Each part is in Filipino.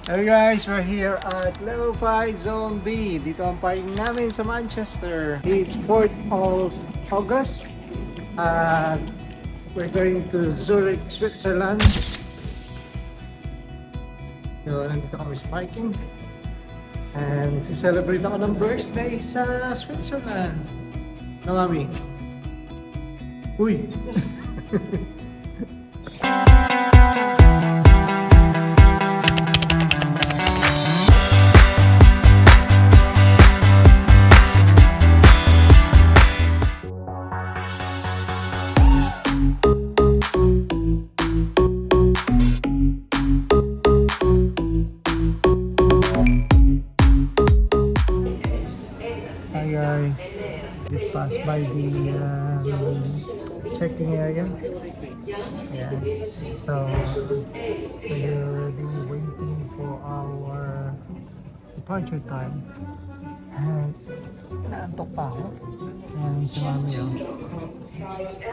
Hey guys, we're here at Level 5 Zone B. Dito ang parking namin sa Manchester. It's 4th of August. We're going to Zurich, Switzerland. So, nandito kami sa parking. And celebrate ako ng birthday sa Switzerland. No, Mami? Uy! Hi guys, just passed by the checking area. Yeah, so we're already waiting for our departure time. And naantok pa ako. Yan si Mami yun.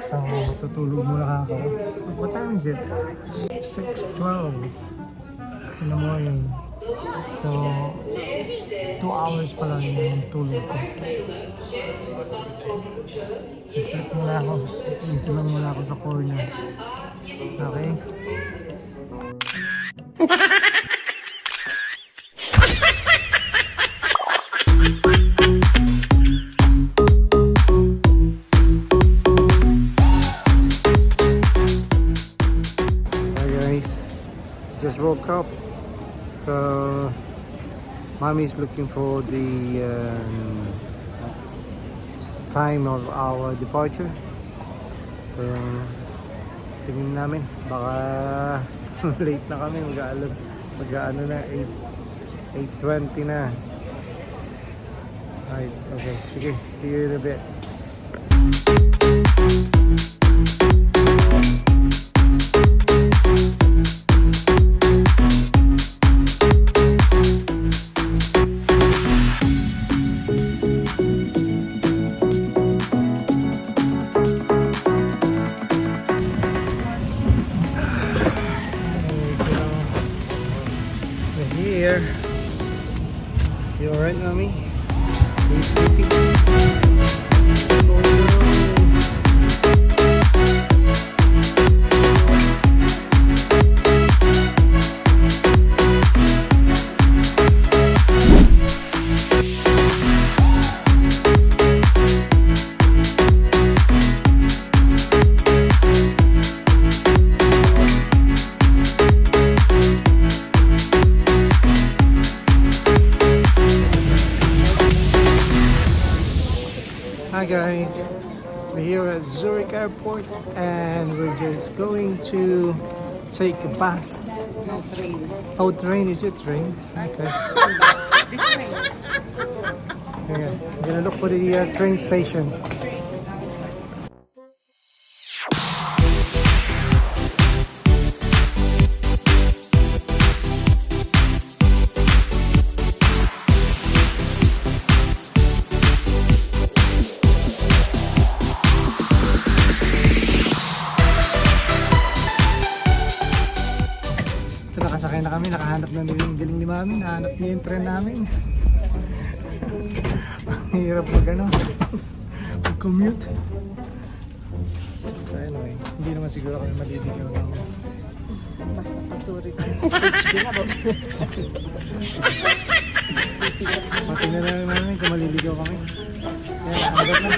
So tutulog muna ako. What time is it? 6:12 in the morning. So 2 hours pa lang yung tulog ko. So sleep muna ako. Dito lang muna ako sa corner. Okay? Hi guys. Just woke up. So Mommy is looking for the time of our departure. So, tingin namin. Baka late na kami. Mag-ano na, 8:20 na. Right, okay. Sige, see you in a bit. Here. You alright, Mommy? Are you sleeping? Oh no. Hi guys, we're here at Zurich Airport and we're just going to take a bus. No train. Oh, train, is it train? Okay. This way. Okay. I'm gonna look for the train station. Nakasakay na kami, nakahanap na yung galing ni Mami, nahanap niya yung tren namin. Ang hirap mag-commute. So anyway, hindi naman siguro kami maliligaw ng Basta pagsuri ko. pati na namin Mami kung maliligaw kami. Yan, agad na.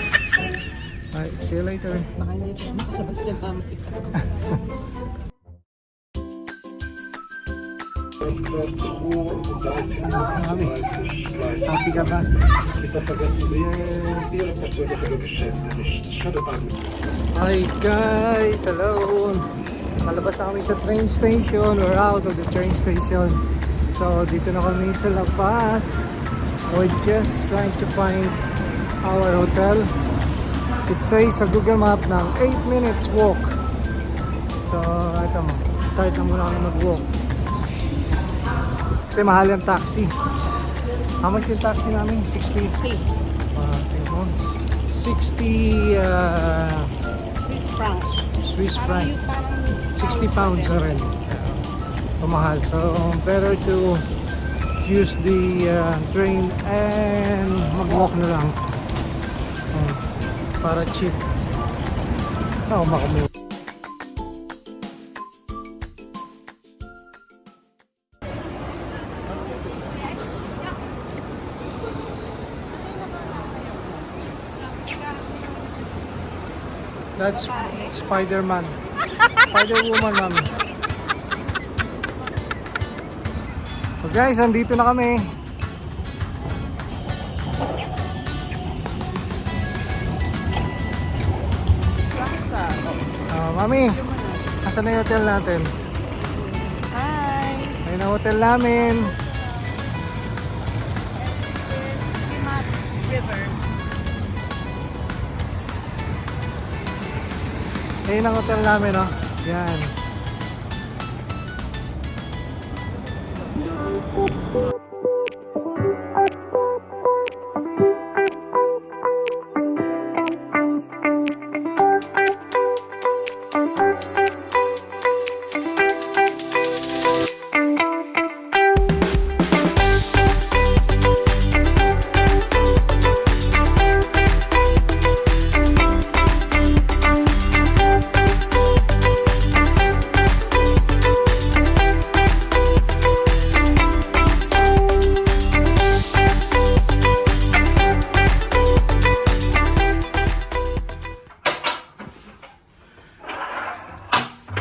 Alright, see you later. Makalabas niya mami. Mami, happy ka ba? Hi guys, hello. Malabas na kami sa train station. We're out of the train station. So dito na kami sa La Paz. We're just trying to find our hotel. It says sa Google Map ng 8 minutes walk. So ito mo, start na muna kami mag-walk. Kasi mahal yung taxi. How much yung taxi namin? 60? 60 Swiss francs. Swiss franc. 60 pounds na rin. pamahal. So better to use the train and mag-walk na lang. Para cheap. Makamove. That's Spider-Man. Spider-Woman, mami. So guys, andito na kami. Mami, asan na yung hotel natin? Hi! Ayun ang hotel namin. Kimat River. Ayun ang hotel namin, oh. Yan.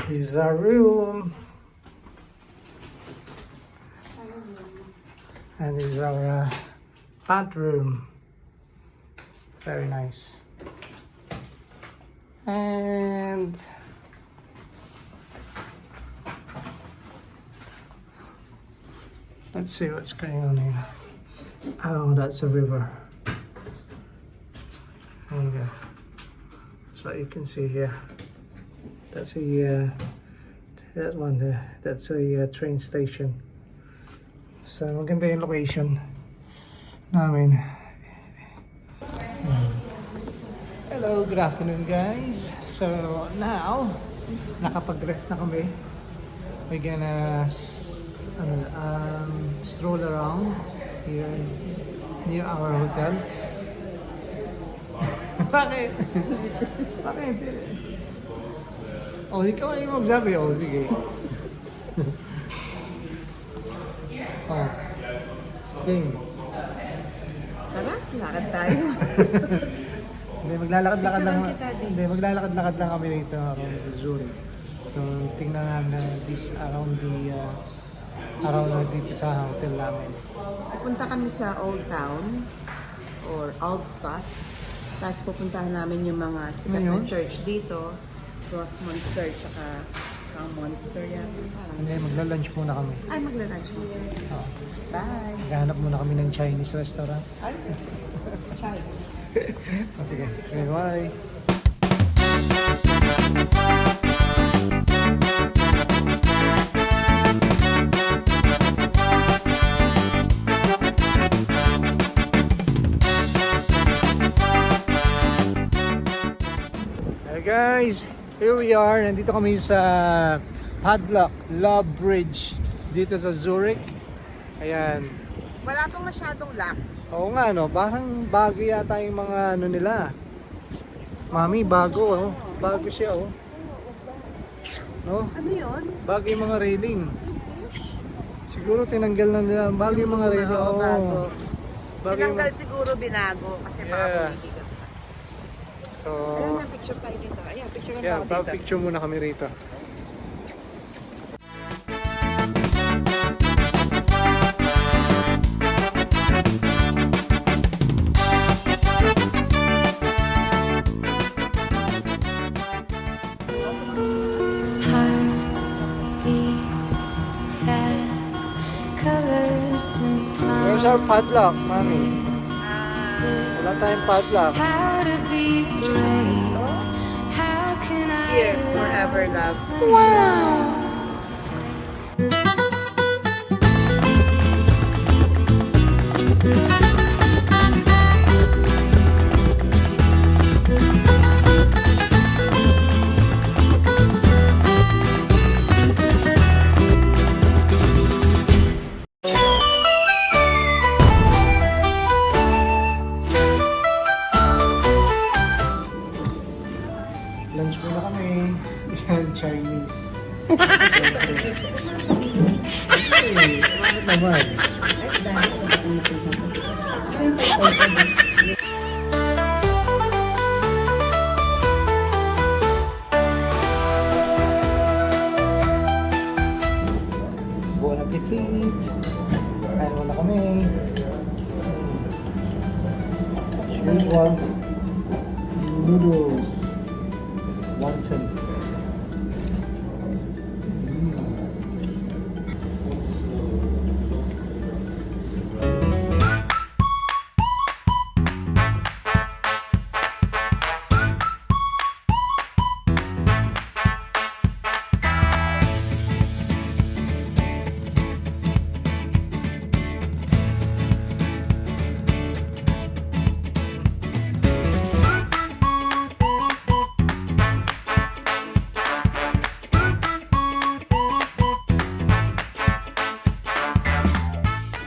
This is our room. And this is our bathroom. Very nice. And let's see what's going on here. Oh, that's a river. There you go. That's what you can see here. That's a that one there. That's a train station. So maganda yung location namin. Hello, good afternoon guys. So now nakapag-rest na kami. We're gonna stroll around here near our hotel. Bakit? Bakit? Oh, ikaw ay magsabi. Oh, sige. Oh. Game. Tara, lakad tayo. Hindi, maglalakad-lakad lang. Picturean kita din. Hindi, maglalakad-lakad lang kami rito around the Zurich. So, tingnan namin this around dito sa hotel namin. Pupunta kami sa Old Town or Altstadt. Tapos pupuntahan namin yung mga sikat na Ngayon? church dito. Cross Monster, tsaka Crown Monster yan. Hindi, magla-lunch muna kami. Ay, magla-lunch mo. Oh. Bye! Maghanap muna kami ng Chinese restaurant. Ay, Chinese. Oh, sige. Sige, bye. Hey guys, here we are. Nandito kami sa Padlock Love Bridge dito sa Zurich. Ayan. Wala pang masyadong lock. Oo nga no, parang bago yata yung mga ano nila. Mami, bago oh. Bago siya oh. No? Ano yun? Bago yung mga railing. Siguro tinanggal na nila. Bago yung mga railing. Oo, Oo. bago. Bago yung Tinanggal siguro binago kasi baka Yeah. bumibigat. So, Ayun na, picture tayo dito. Ayan, picture yeah, na ako dito. picture muna kami rito. Beats fast, colors and Where's our padlock, mami? Wala tayong padlock. how to be brave. How can I Here, forever love. Bakit naman? Ay, dahil ito yung 5,000. Bon appetit! Kain muna kami. Szechuan noodles. Wonton.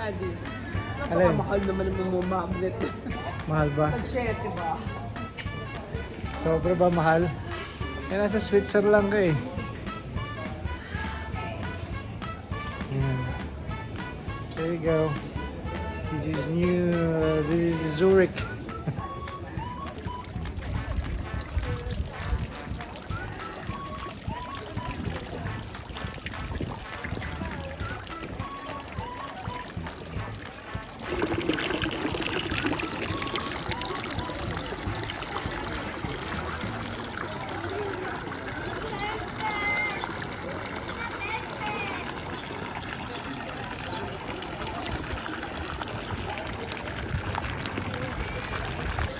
Adi. Alin? Napakamahal naman ang mga magnet. Mahal ba? Pag-share, diba? Sobra ba mahal? Eh, nasa Switzerland ka eh. Yan. There you go. This is new. This is the Zurich.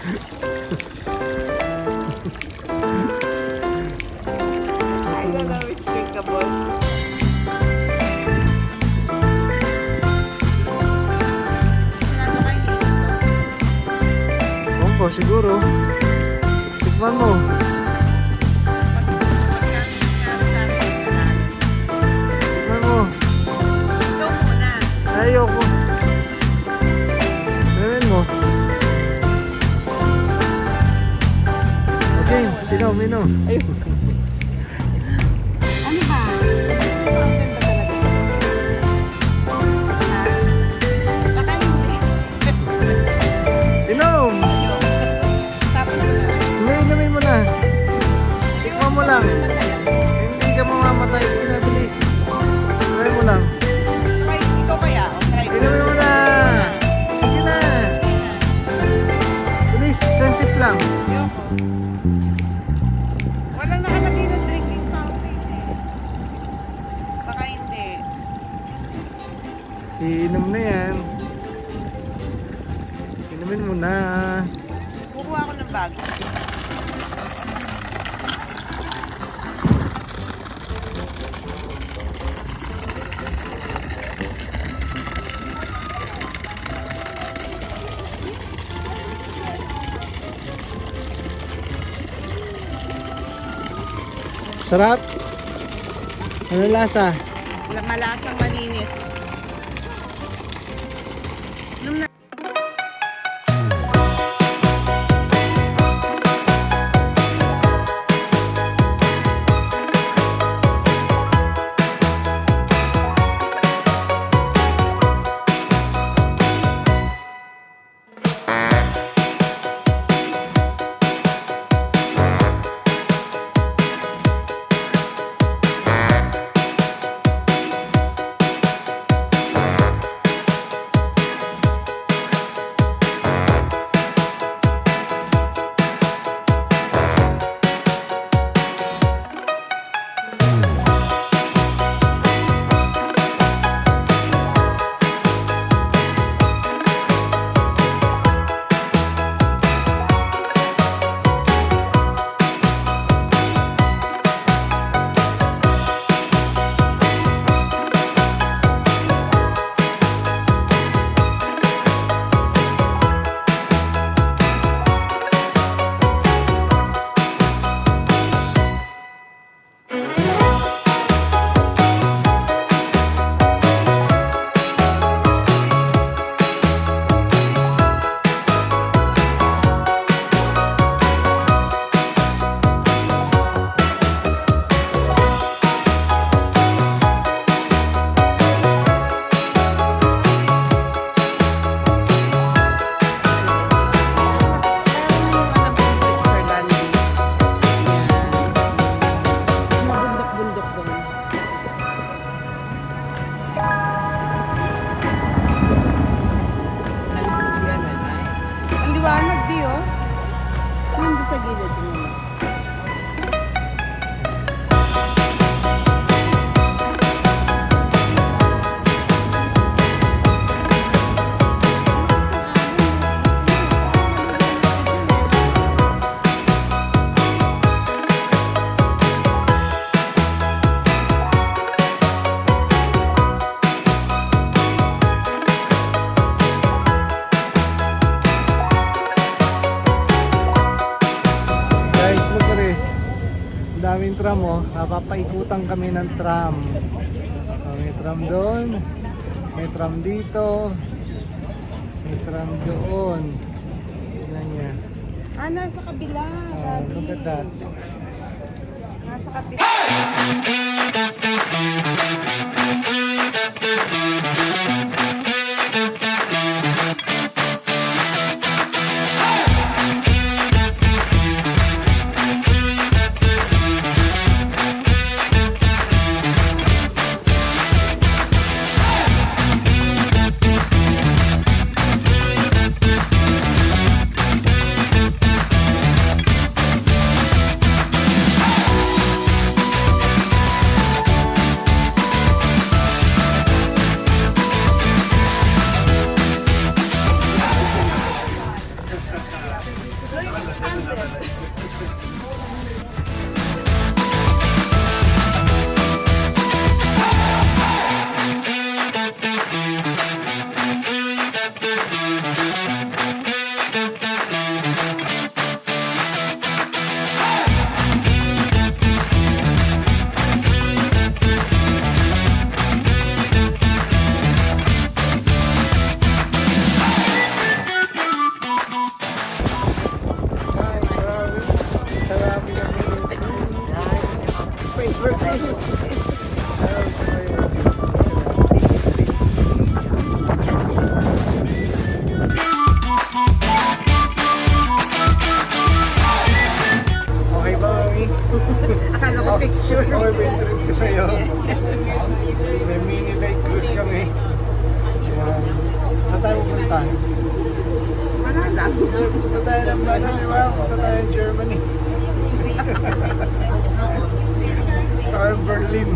I don't know which drink ka, boss. Bongko, siguro. Tikman mo. Tikman mo. Ikaw muna. Ayoko. Gawin mo. Okay, minom. Ayun. Ano ba? Fountain ba talaga? Ha? Baka hindi. Inom! Tapos na. Inumin mo na. Tikman mo lang. Hindi ka mamamatay sa pinabilis. Try mo lang. Try, ikaw kaya. O, try ko. Inumin mo na. Sige na. Bilis, isang sip lang. Ayoko. Walang nakalagay na drinking fountain eh. Baka hindi. Iinom na yan. Inumin mo na. Kukuha ako ng bago. Sarap. Ano lasa? Malasang malinis. Nung na gilid naman. Guys, look at this. Ang daming tram oh. Napapaikutan kami ng tram. May tram doon. May tram dito. May tram doon. Tignan niya. Ah, nasa kabila, Oh, look at that. Nasa kabila. Okay ba, Mami? Akala ko picture. Okay ba yung trip ko sa'yo? May mini night cruise kami. Ayan. Saan tayo pupunta? Wala lang. Punta tayo ng Bano, di ba? Punta tayo ng Germany. Or Berlin.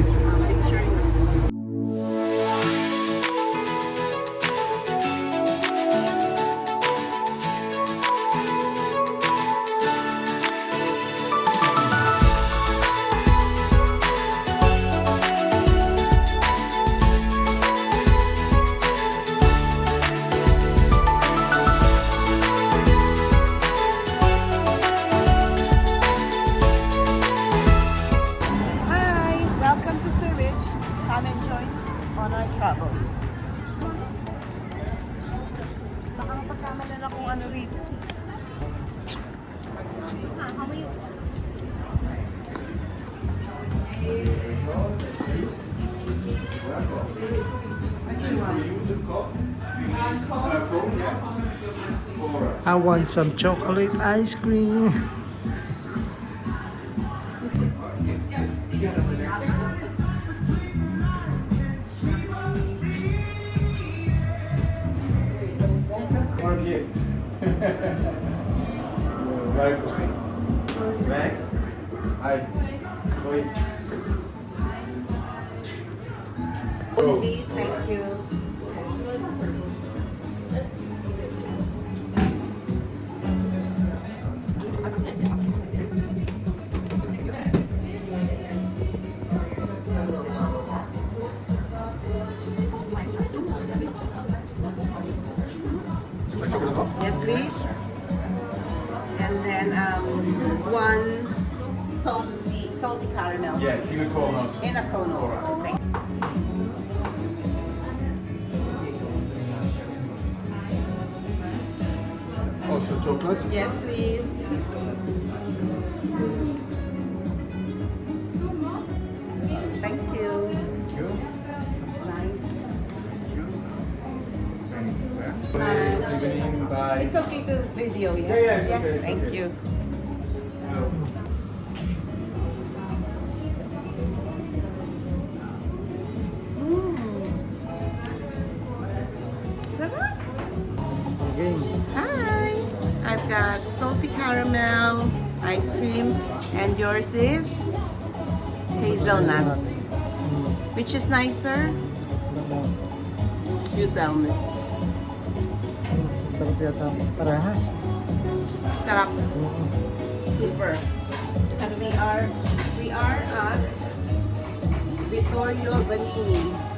Hi! Welcome to Zurich. Come and join on our travels. Baka mapagkama na kung ano rito. I want some chocolate ice cream. Market. Right. Next. Hi. Wait. Please, thank you. Yes, please. And then one salty caramel Yes, you call us. in a cone also. Thank you. Also chocolate. Yes, please. Thank you. Thank you. It's nice. Thanks. Evening. Bye. It's okay to video, yeah? Yeah, it's okay, it's Thank okay. you. Hello. Okay. Hi! I've got salty caramel, ice cream. And yours is hazelnut. Which is nicer? You tell me. Sarap yata. Parehas. Sarap. Super. And we are at Vittorio Vanini.